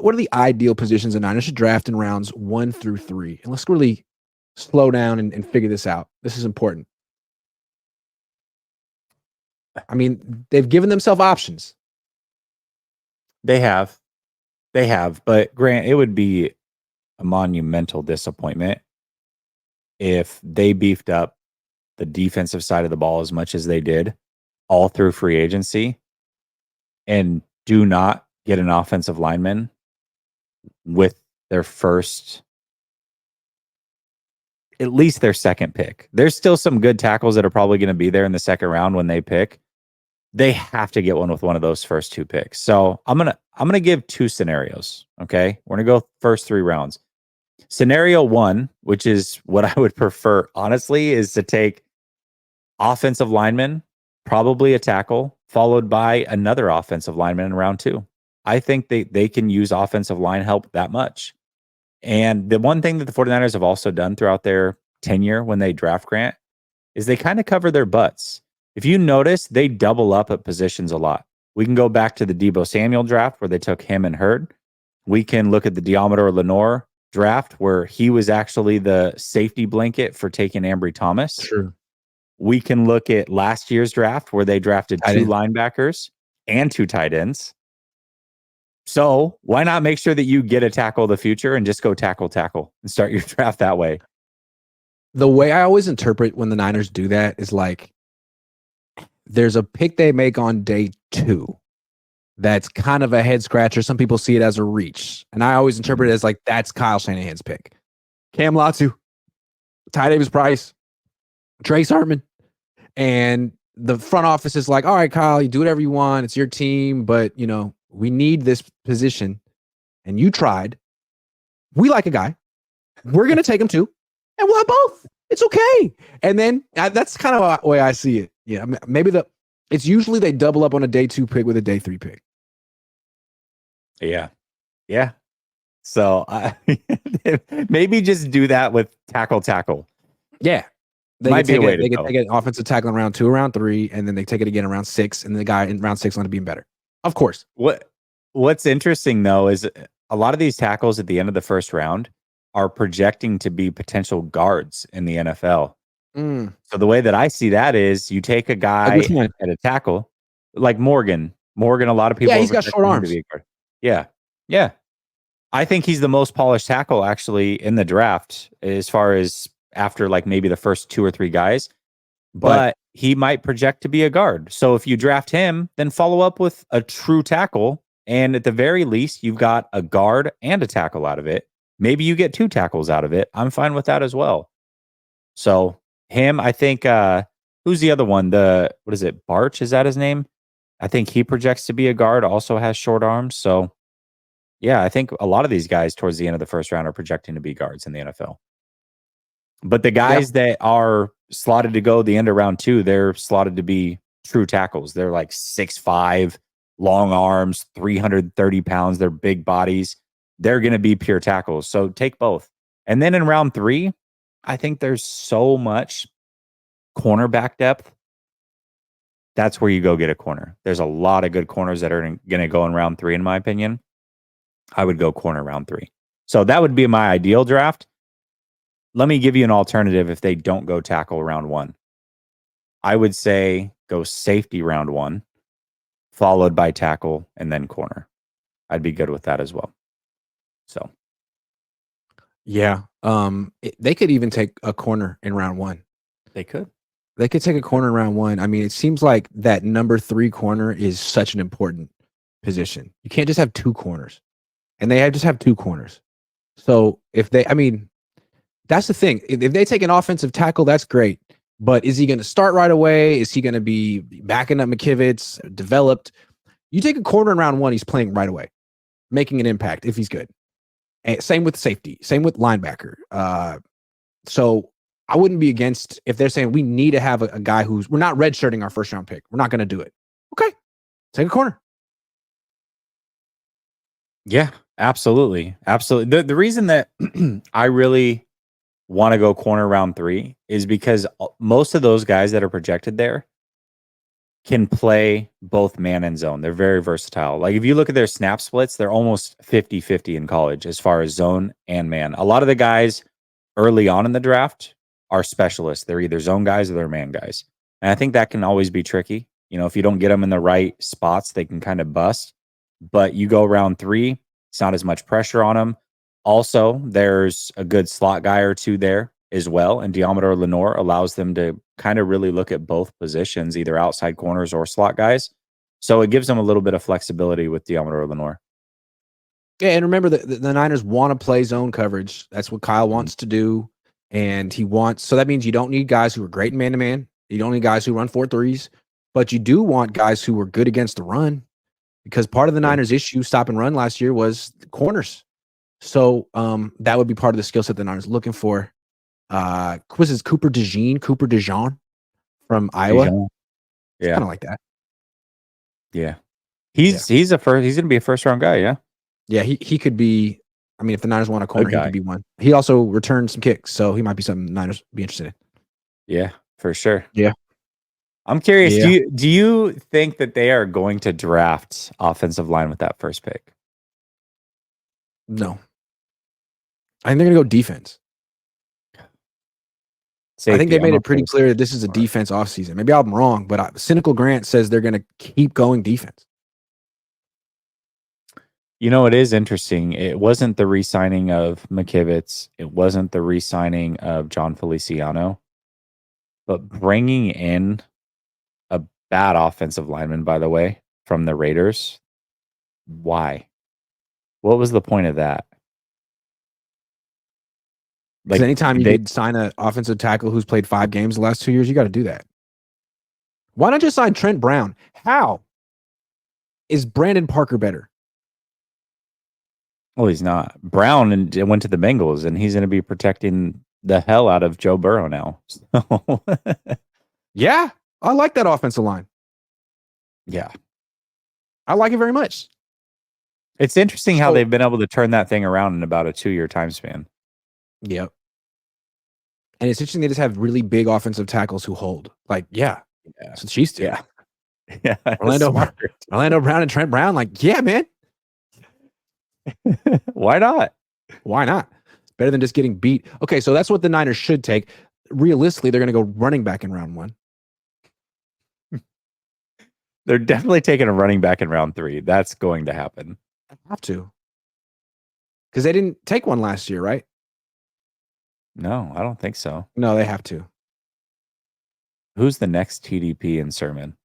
what are the ideal positions the Niners should draft in rounds 1 through 3? And let's really slow down and figure this out. This is important. I mean, they've given themselves options. They have. But Grant, it would be a monumental disappointment if they beefed up the defensive side of the ball as much as they did all through free agency and do not get an offensive lineman with their first, at least their second pick. There's still some good tackles that are probably going to be there in the second round when they pick. They have to get one with one of those first 2 picks. So I'm gonna give 2 scenarios. Okay, we're gonna go first 3 rounds. Scenario 1, which is what I would prefer, honestly, is to take offensive lineman, probably a tackle, followed by another offensive lineman in round 2. I think they can use offensive line help that much. And the one thing that the 49ers have also done throughout their tenure when they draft Grant is they kind of cover their butts. If you notice, they double up at positions a lot. We can go back to the Deebo Samuel draft where they took him and Hurd. We can look at the Diamador Lenore draft where he was actually the safety blanket for taking Ambry Thomas. True. We can look at last year's draft where they drafted 2 linebackers and 2 tight ends. So why not make sure that you get a tackle of the future and just go tackle and start your draft that way? The way I always interpret when the Niners do that is like there's a pick they make on day 2 that's kind of a head scratcher. Some people see it as a reach. And I always interpret it as like that's Kyle Shanahan's pick. Cam Latu, Ty Davis Price, Trace Hartman. And the front office is like, all right, Kyle, you do whatever you want. It's your team, but we need this position. And you tried. We like a guy. We're going to take him too. And we'll have both. It's okay. And then that's kind of the way I see it. Yeah, maybe it's usually they double up on a day 2 pick with a day 3 pick. Yeah. So maybe just do that with tackle. Yeah. They Might be a way they to can go. take an offensive tackle in round 2 or round 3, and then they take it again in round 6, and the guy in round 6 will end up being better. Of course. What's interesting, though, is a lot of these tackles at the end of the first round are projecting to be potential guards in the NFL. So the way that I see that is you take a guy at a tackle, like Morgan. A lot of people. Yeah, he's got short arms. Yeah. I think he's the most polished tackle actually in the draft as far as after like maybe the first 2 or 3 guys. But he might project to be a guard. So if you draft him, then follow up with a true tackle. And at the very least, you've got a guard and a tackle out of it. Maybe you get 2 tackles out of it. I'm fine with that as well. So him, I think, who's the other one? What is it? Barch, is that his name? I think he projects to be a guard, also has short arms. So yeah, I think a lot of these guys towards the end of the first round are projecting to be guards in the NFL. But the guys that are slotted to go the end of round 2, they're slotted to be true tackles. They're like 6'5", long arms, 330 pounds. They're big bodies. They're going to be pure tackles. So take both. And then in round 3, I think there's so much cornerback depth. That's where you go get a corner. There's a lot of good corners that are going to go in round 3, in my opinion. I would go corner round 3. So that would be my ideal draft. Let me give you an alternative if they don't go tackle round 1. I would say go safety round 1, followed by tackle, and then corner. I'd be good with that as well. So. Yeah. They could even take a corner in round 1. They could take a corner in round 1. I mean, it seems like that number 3 corner is such an important position. You can't just have 2 corners. And they just have 2 corners. So that's the thing. If they take an offensive tackle, that's great. But is he going to start right away? Is he going to be backing up McKivitz, developed? You take a corner in round 1, he's playing right away, making an impact if he's good. And same with safety, same with linebacker. So I wouldn't be against if they're saying we need to have a guy we're not redshirting our first round pick. We're not going to do it. Okay, take a corner. Yeah, absolutely. The reason that I really want to go corner round 3 is because most of those guys that are projected there, can play both man and zone. They're very versatile. Like if you look at their snap splits, they're almost 50-50 in college as far as zone and man. A lot of the guys early on in the draft are specialists. They're either zone guys or they're man guys. And I think that can always be tricky. If you don't get them in the right spots, they can kind of bust. But you go round 3, it's not as much pressure on them. Also, there's a good slot guy or two there as well. And Diamador Lenore allows them to kind of really look at both positions, either outside corners or slot guys. So it gives them a little bit of flexibility with Diamador Lenore. Yeah, and remember the Niners want to play zone coverage. That's what Kyle wants to do. And so that means you don't need guys who are great in man-to-man. You don't need guys who run 4-3s, but you do want guys who were good against the run, because part of the Niners' issue stop and run last year was corners. So that would be part of the skill set the Niners looking for. Was his Cooper DeJean from Iowa? Dijon. Yeah, kind of like that. Yeah, he's going to be a first round guy. Yeah, yeah, he could be. I mean, if the Niners want a corner, he could be one. He also returned some kicks, so he might be something the Niners be interested in. Yeah, for sure. Yeah. I'm curious. Yeah. Do you think that they are going to draft offensive line with that first pick? No. I think they're going to go defense. Safety. I think they made it pretty clear that this is a defense offseason. Maybe I'm wrong, but Cynical Grant says they're going to keep going defense. It is interesting. It wasn't the re-signing of McKivitz. It wasn't the re-signing of John Feliciano. But bringing in a bad offensive lineman, by the way, from the Raiders, why? What was the point of that? Because anytime you could sign an offensive tackle who's played 5 games the last 2 years, you got to do that. Why not just sign Trent Brown? How is Brandon Parker better? Well, he's not. Brown went to the Bengals, and he's going to be protecting the hell out of Joe Burrow now. So. Yeah, I like that offensive line. Yeah. I like it very much. It's interesting how they've been able to turn that thing around in about a 2-year time span. Yep. And it's interesting they just have really big offensive tackles who hold. Like, yeah. So the Chiefs do. Yeah. Yeah. Orlando Brown and Trent Brown, like, yeah, man. Why not? Why not? Better than just getting beat. Okay, so that's what the Niners should take. Realistically, they're going to go running back in round 1. They're definitely taking a running back in round 3. That's going to happen. They have to. Because they didn't take one last year, right? No, I don't think so. No, they have to. Who's the next TDP in Sermon?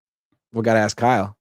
We got to ask Kyle.